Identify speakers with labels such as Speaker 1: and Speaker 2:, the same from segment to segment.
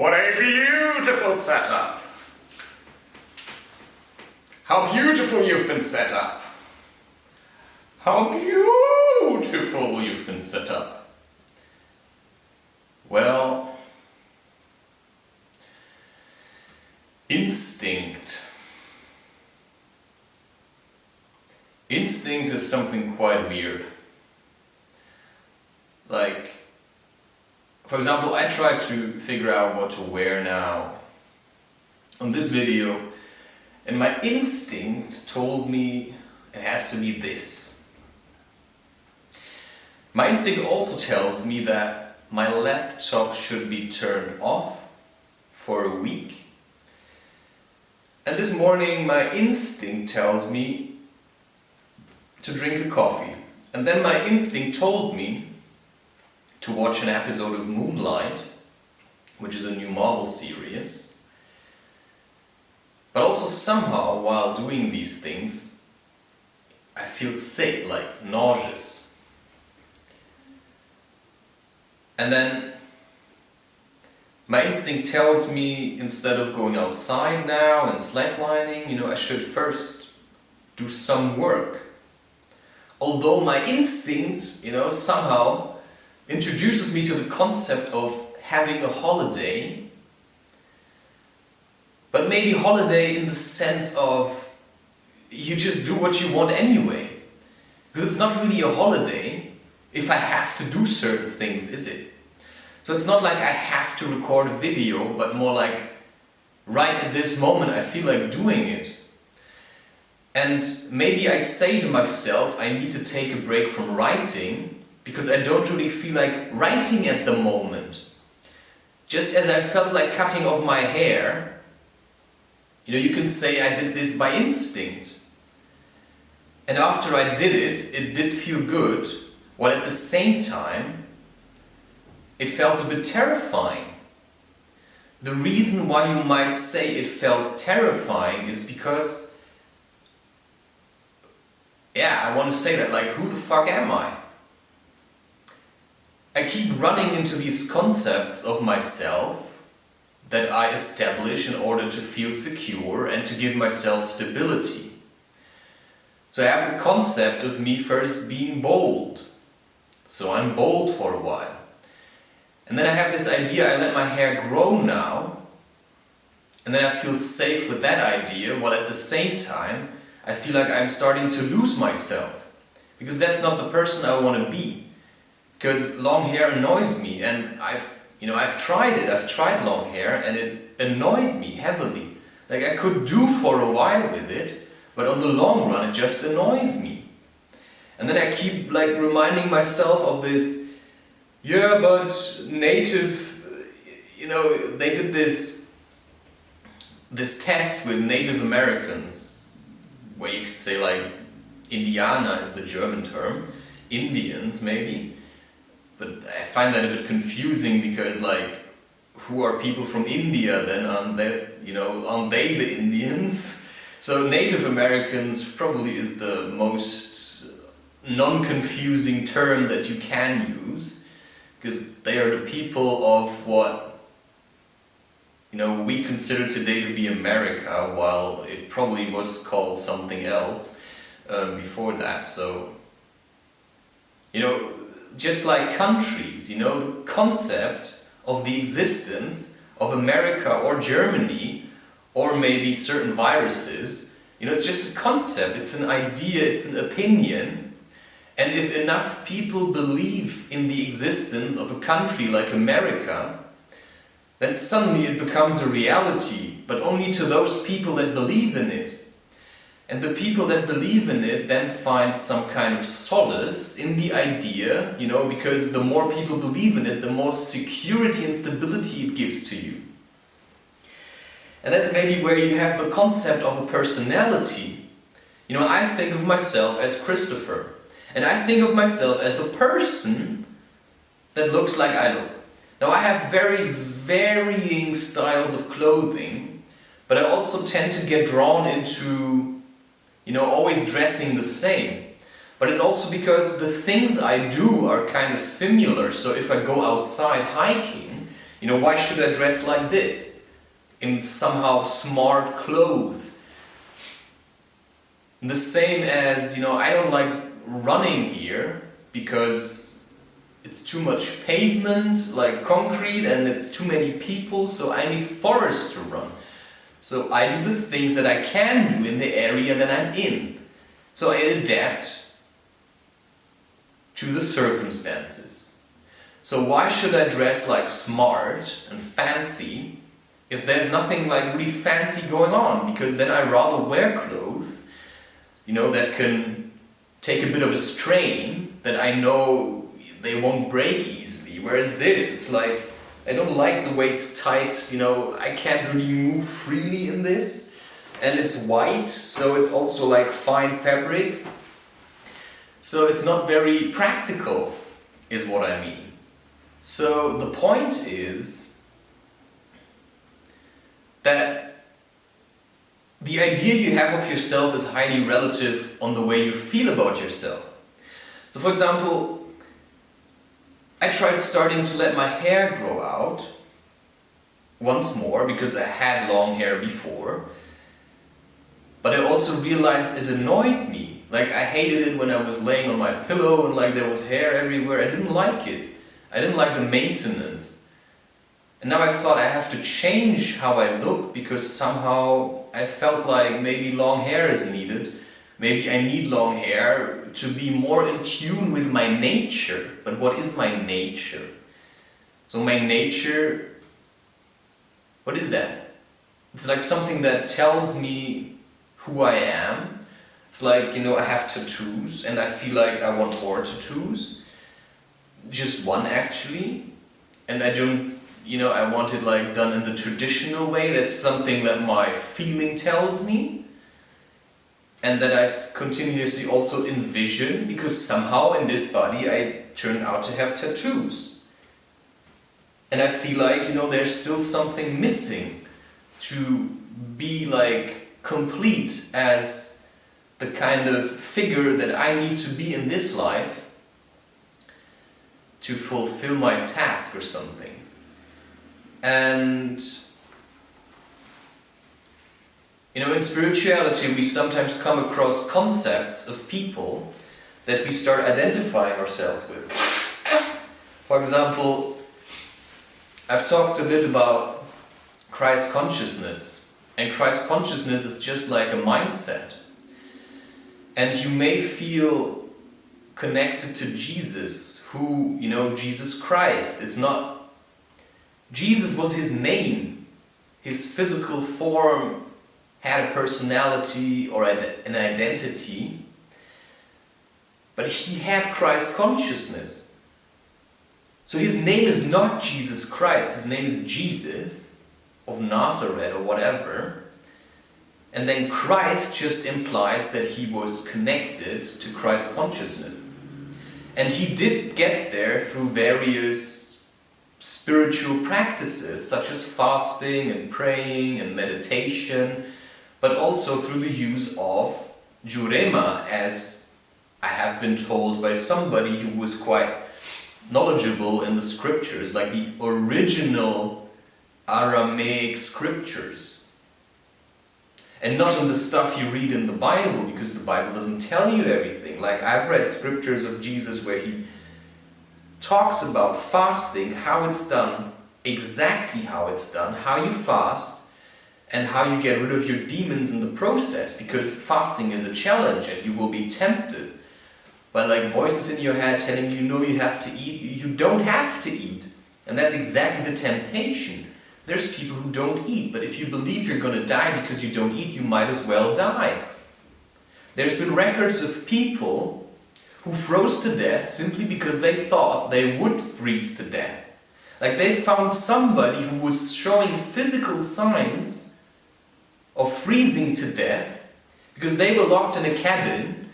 Speaker 1: What a beautiful setup! How beautiful you've been set up! How beautiful you've been set up! Well, instinct. Instinct is something quite weird. Like, for example, I tried to figure out what to wear now on this video, and my instinct told me it has to be this. My instinct also tells me that my laptop should be turned off for a week. And this morning my instinct tells me to drink a coffee. And then my instinct told me to watch an episode of Moonlight, which is a new Marvel series. But also somehow, while doing these things, I feel sick, like nauseous. And then my instinct tells me, instead of going outside now and slacklining, I should first do some work. Although my instinct, somehow introduces me to the concept of having a holiday, but maybe holiday in the sense of you just do what you want anyway. Because it's not really a holiday if I have to do certain things, is it? So it's not like I have to record a video, but more like right at this moment I feel like doing it. And maybe I say to myself I need to take a break from writing because I don't really feel like writing at the moment. Just as I felt like cutting off my hair, you can say I did this by instinct. And after I did it, it did feel good, while at the same time, it felt a bit terrifying. The reason why you might say it felt terrifying is because, I want to say that, like, who the fuck am I? I keep running into these concepts of myself that I establish in order to feel secure and to give myself stability. So I have the concept of me first being bold. So I'm bold for a while. And then I have this idea, I let my hair grow now. And then I feel safe with that idea, while at the same time I feel like I'm starting to lose myself. Because that's not the person I want to be. Because long hair annoys me, and I've tried it. I've tried long hair, and it annoyed me heavily. Like, I could do for a while with it, but on the long run it just annoys me. And then I keep reminding myself of this, but native, they did this test with Native Americans, where you could say Indianer is the German term, Indians maybe. But I find that a bit confusing because, who are people from India then? Aren't they the Indians? So Native Americans probably is the most non-confusing term that you can use, because they are the people of what, we consider today to be America, while it probably was called something else before that. So, just like countries, the concept of the existence of America or Germany, or maybe certain viruses, it's just a concept, it's an idea, it's an opinion. And if enough people believe in the existence of a country like America, then suddenly it becomes a reality, but only to those people that believe in it. And the people that believe in it then find some kind of solace in the idea, because the more people believe in it, the more security and stability it gives to you. And that's maybe where you have the concept of a personality. I think of myself as Christopher. And I think of myself as the person that looks like I look. Now, I have very varying styles of clothing, but I also tend to get drawn into always dressing the same. But it's also because the things I do are kind of similar. So if I go outside hiking, You know, why should I dress like this? In somehow smart clothes. The same as, you know, I don't like running here because it's too much pavement, like concrete, and it's too many people, so I need forest to run. So I do the things that I can do in the area that I'm in. So I adapt to the circumstances. So why should I dress like smart and fancy if there's nothing like really fancy going on? Because then I rather wear clothes, you know, that can take a bit of a strain, that I know they won't break easily. Whereas this, it's like, I don't like the way it's tight, you know, I can't really move freely in this. And it's white, so it's also like fine fabric. So it's not very practical, is what I mean. So the point is that the idea you have of yourself is highly relative on the way you feel about yourself. So for example, I tried starting to let my hair grow out once more because I had long hair before. But I also realized it annoyed me. Like I hated it when I was laying on my pillow and like there was hair everywhere. I didn't like it. I didn't like the maintenance. And now I thought I have to change how I look because somehow I felt like maybe long hair is needed. Maybe I need long hair to be more in tune with my nature. But what is my nature? So my nature, what is that? It's like something that tells me who I am. It's like, you know, I have tattoos and I feel like I want more tattoos. Just one actually. And I don't, you know, I want it like done in the traditional way. That's something that my feeling tells me. And that I continuously also envision, because somehow in this body I turned out to have tattoos. And I feel like, you know, there's still something missing to be like complete as the kind of figure that I need to be in this life to fulfill my task or something. And you know, in spirituality we sometimes come across concepts of people that we start identifying ourselves with. For example, I've talked a bit about Christ consciousness, and Christ consciousness is just like a mindset. And you may feel connected to Jesus, who, you know, Jesus Christ. It's not, Jesus was his name. His physical form had a personality or an identity, but he had Christ consciousness. So his name is not Jesus Christ, his name is Jesus of Nazareth or whatever. And then Christ just implies that he was connected to Christ consciousness. And he did get there through various spiritual practices such as fasting and praying and meditation, but also through the use of jurema, as I have been told by somebody who was quite knowledgeable in the scriptures, like the original Aramaic scriptures. And not in the stuff you read in the Bible, because the Bible doesn't tell you everything. Like I've read scriptures of Jesus where he talks about fasting, how it's done, exactly how it's done, how you fast, and how you get rid of your demons in the process, because fasting is a challenge and you will be tempted by like voices in your head telling you, no, you have to eat. You don't have to eat. And that's exactly the temptation. There's people who don't eat, but if you believe you're going to die because you don't eat, you might as well die. There's been records of people who froze to death simply because they thought they would freeze to death. Like they found somebody who was showing physical signs of freezing to death because they were locked in a cabin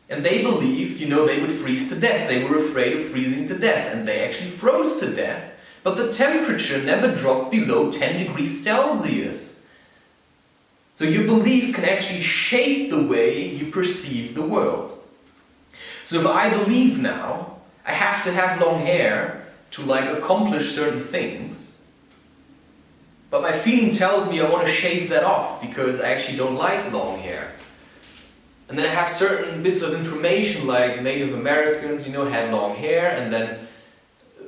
Speaker 1: and they believed, you know, they would freeze to death. They were afraid of freezing to death and they actually froze to death, but the temperature never dropped below 10 degrees Celsius. So your belief can actually shape the way you perceive the world. So if I believe now I have to have long hair to like accomplish certain things, But my feeling tells me I want to shave that off because I actually don't like long hair. And then I have certain bits of information like Native Americans, had long hair and then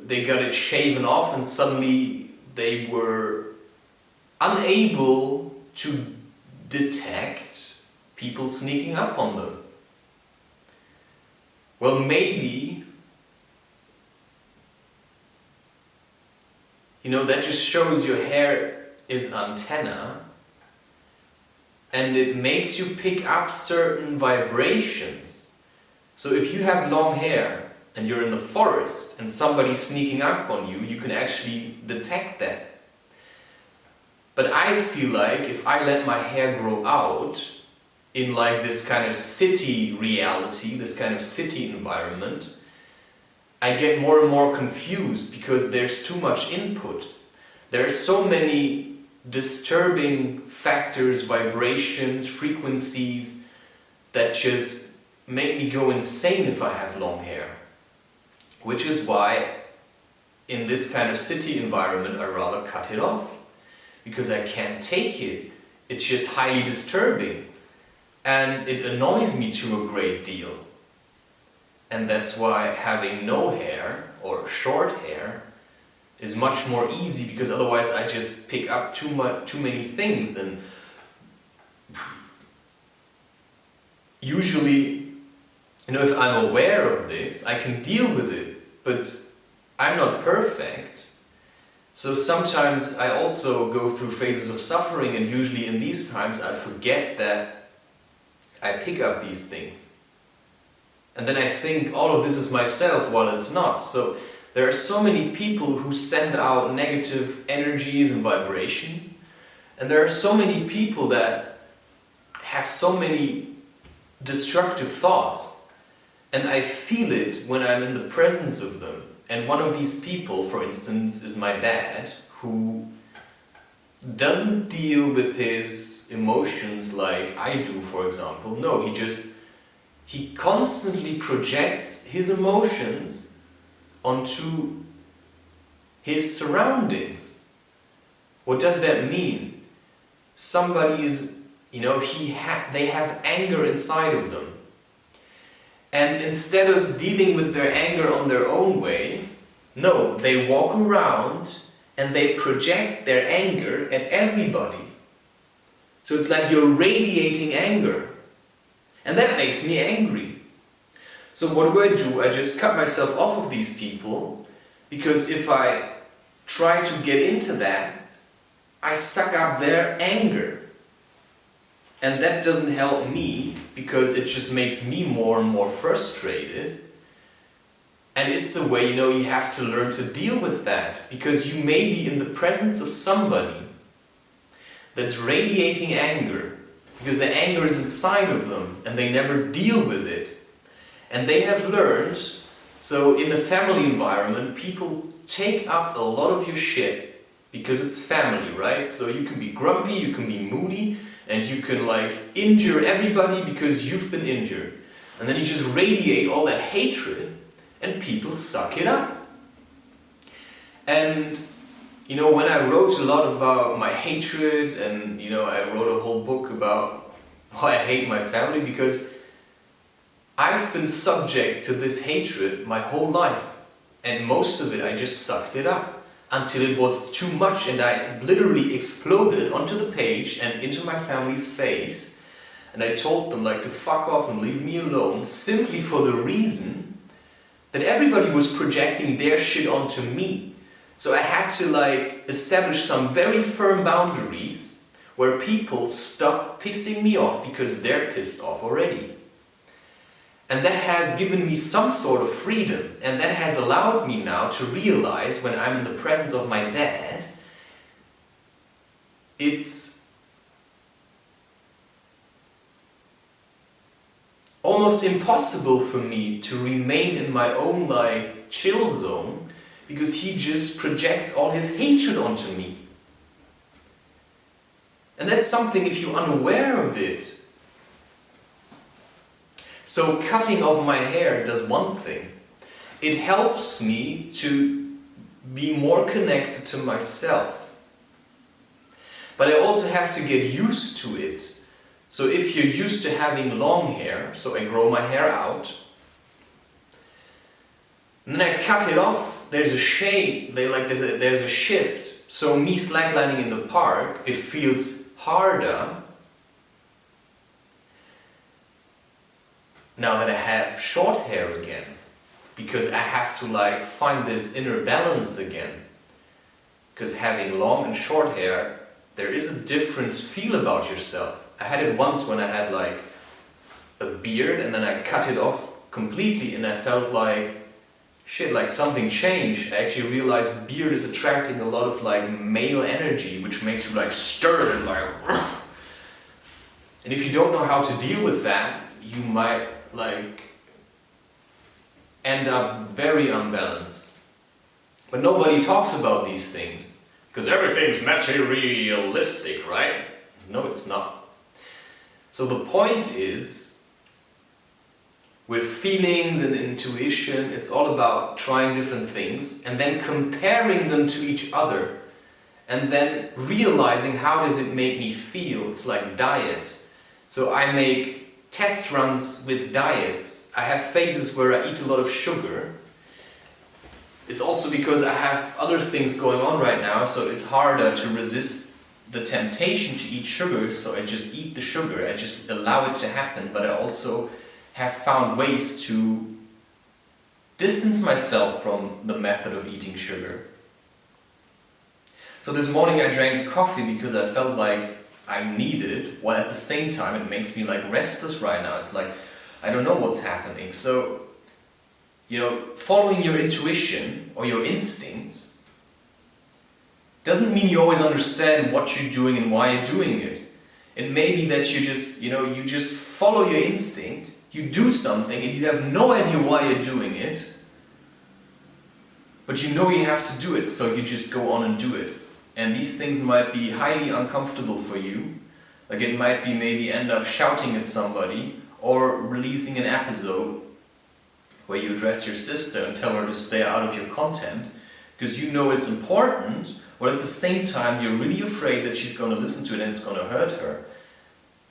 Speaker 1: they got it shaven off and suddenly they were unable to detect people sneaking up on them. Well, maybe, that just shows your hair is antenna and it makes you pick up certain vibrations. So if you have long hair and you're in the forest and somebody's sneaking up on you, you can actually detect that. But I feel like if I let my hair grow out in like this kind of city reality, this kind of city environment, I get more and more confused because there's too much input. There are so many disturbing factors, vibrations, frequencies that just make me go insane if I have long hair. Which is why in this kind of city environment I rather cut it off. Because I can't take it. It's just highly disturbing. And it annoys me to a great deal. And that's why having no hair or short hair is much more easy, because otherwise I just pick up too many things. And usually, if I'm aware of this, I can deal with it, but I'm not perfect. So sometimes I also go through phases of suffering, and usually in these times I forget that I pick up these things. And then I think all of this is myself while it's not. So there are so many people who send out negative energies and vibrations, and there are so many people that have so many destructive thoughts, and I feel it when I'm in the presence of them. And one of these people, for instance, is my dad, who doesn't deal with his emotions like I do, for example. No, he constantly projects his emotions onto his surroundings. What does that mean? Somebody is, they have anger inside of them. And instead of dealing with their anger on their own way, no, they walk around and they project their anger at everybody. So it's like you're radiating anger. And that makes me angry. So what do? I just cut myself off of these people, because if I try to get into that, I suck up their anger. And that doesn't help me, because it just makes me more and more frustrated. And it's a way, you have to learn to deal with that, because you may be in the presence of somebody that's radiating anger, because the anger is inside of them and they never deal with it. And they have learned, so in the family environment, people take up a lot of your shit because it's family, right? So you can be grumpy, you can be moody, and you can injure everybody because you've been injured. And then you just radiate all that hatred and people suck it up. And when I wrote a lot about my hatred, and I wrote a whole book about why I hate my family, because I've been subject to this hatred my whole life, and most of it I just sucked it up until it was too much, and I literally exploded onto the page and into my family's face, and I told them to fuck off and leave me alone, simply for the reason that everybody was projecting their shit onto me. So I had to establish some very firm boundaries where people stop pissing me off because they're pissed off already. And that has given me some sort of freedom, and that has allowed me now to realize, when I'm in the presence of my dad, it's almost impossible for me to remain in my own chill zone, because he just projects all his hatred onto me. And that's something, if you're unaware of it. So cutting off my hair does one thing. It helps me to be more connected to myself. but I also have to get used to it. So if you're used to having long hair, so I grow my hair out, and then I cut it off, there's a shade, there's a shift. So me slacklining in the park, it feels harder now that I have short hair again, because I have to find this inner balance again. Because having long and short hair, there is a different feel about yourself. I had it once when I had a beard and then I cut it off completely and I felt shit, something changed. I actually realized beard is attracting a lot of male energy, which makes you stir and and if you don't know how to deal with that, you might end up very unbalanced. But nobody talks about these things because everything's materialistic, right? No, it's not. So the point is, with feelings and intuition, it's all about trying different things and then comparing them to each other and then realizing how does it make me feel. It's like diet. So I make test runs with diets. I have phases where I eat a lot of sugar. It's also because I have other things going on right now, so it's harder to resist the temptation to eat sugar, so I just eat the sugar. I just allow it to happen, but I also have found ways to distance myself from the method of eating sugar. So this morning I drank coffee because I felt like I needed it, while at the same time it makes me restless right now. It's I don't know what's happening. So, following your intuition or your instincts doesn't mean you always understand what you're doing and why you're doing it. It may be that you just, you just follow your instinct, you do something and you have no idea why you're doing it, but you know you have to do it, so you just go on and do it. And these things might be highly uncomfortable for you. It might be maybe end up shouting at somebody or releasing an episode where you address your sister and tell her to stay out of your content because you know it's important, but at the same time you're really afraid that she's going to listen to it and it's going to hurt her.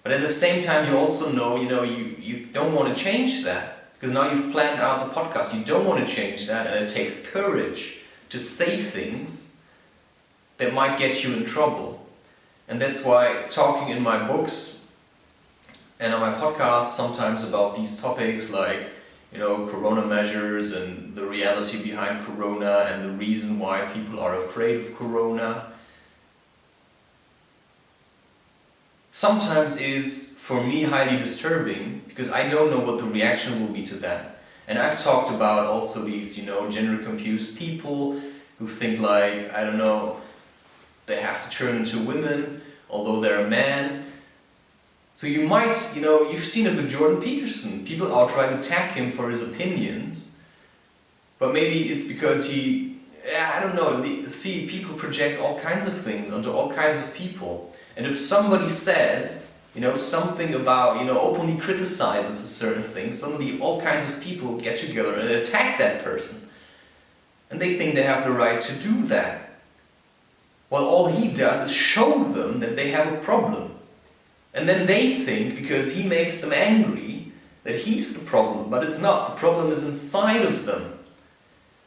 Speaker 1: But at the same time you also know, you don't want to change that because now you've planned out the podcast. You don't want to change that, and it takes courage to say things that might get you in trouble. And that's why talking in my books and on my podcast sometimes about these topics Corona measures and the reality behind Corona and the reason why people are afraid of Corona, sometimes is, for me, highly disturbing because I don't know what the reaction will be to that. And I've talked about also these, gender confused people who think I don't know, they have to turn into women, although they're a man. So you might, you've seen it with Jordan Peterson. People are trying to attack him for his opinions, but maybe it's because I don't know, see, people project all kinds of things onto all kinds of people. And if somebody says, something about, openly criticizes a certain thing, suddenly all kinds of people get together and attack that person. And they think they have the right to do that. Well, all he does is show them that they have a problem. And then they think, because he makes them angry, that he's the problem, but it's not. The problem is inside of them.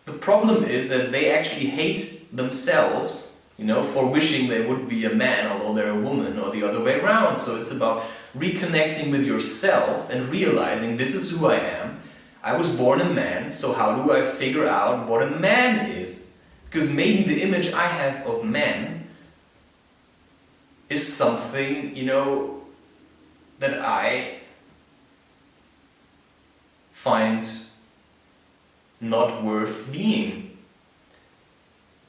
Speaker 1: The problem is that they actually hate themselves, for wishing they would be a man although they're a woman, or the other way around. So it's about reconnecting with yourself and realizing this is who I am. I was born a man, so how do I figure out what a man is? Because maybe the image I have of men is something, that I find not worth being.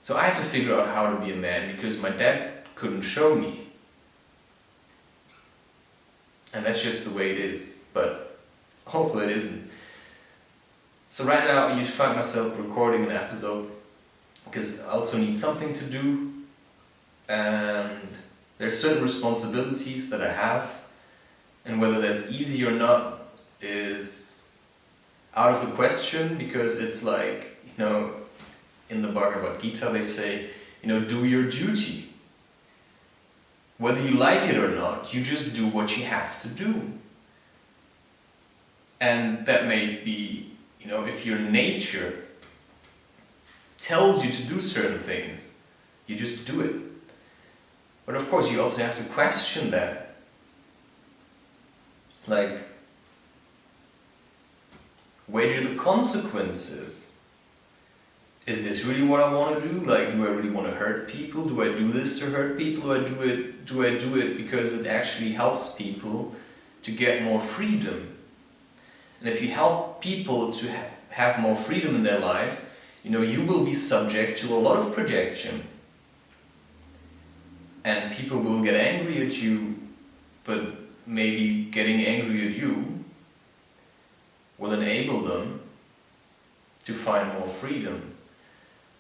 Speaker 1: So I had to figure out how to be a man because my dad couldn't show me. And that's just the way it is, but also it isn't. So right now you find myself recording an episode because I also need something to do, and there's certain responsibilities that I have, and whether that's easy or not is out of the question, because it's in the Bhagavad Gita they say, do your duty. whether you like it or not, you just do what you have to do. And that may be, if your nature tells you to do certain things, you just do it. But of course, you also have to question that. Like, weigh the consequences. Is this really what I want to do? Like, do I really want to hurt people? Do I do this to hurt people? Do I do it because it actually helps people to get more freedom? And if you help people to have more freedom in their lives, you will be subject to a lot of projection. And people will get angry at you, but maybe getting angry at you will enable them to find more freedom.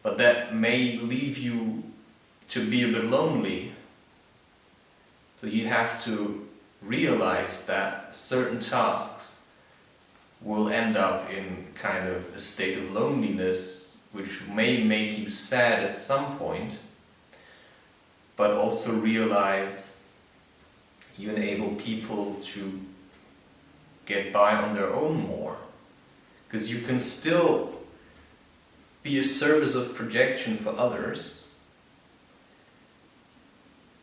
Speaker 1: But that may leave you to be a bit lonely. So you have to realize that certain tasks will end up in kind of a state of loneliness, which may make you sad at some point, but also realize you enable people to get by on their own more. Because you can still be a service of projection for others,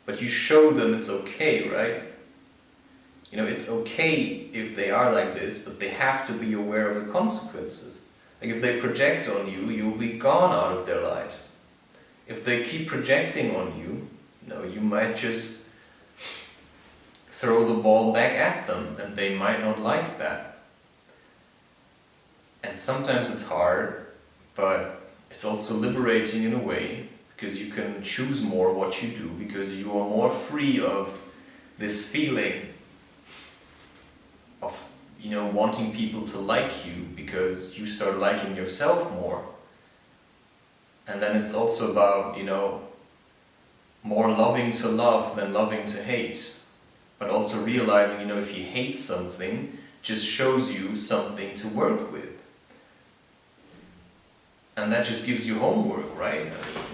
Speaker 1: but you show them it's okay, right? It's okay if they are like this, but they have to be aware of the consequences. Like, if they project on you, you'll be gone out of their lives. If they keep projecting on you, you might just throw the ball back at them, and they might not like that. And sometimes it's hard, but it's also liberating in a way, because you can choose more what you do, because you are more free of this feeling of wanting people to like you, because you start liking yourself more. And then it's also about more loving to love than loving to hate, but also realizing if you hate something, just shows you something to work with, and that just gives you homework, right? I mean,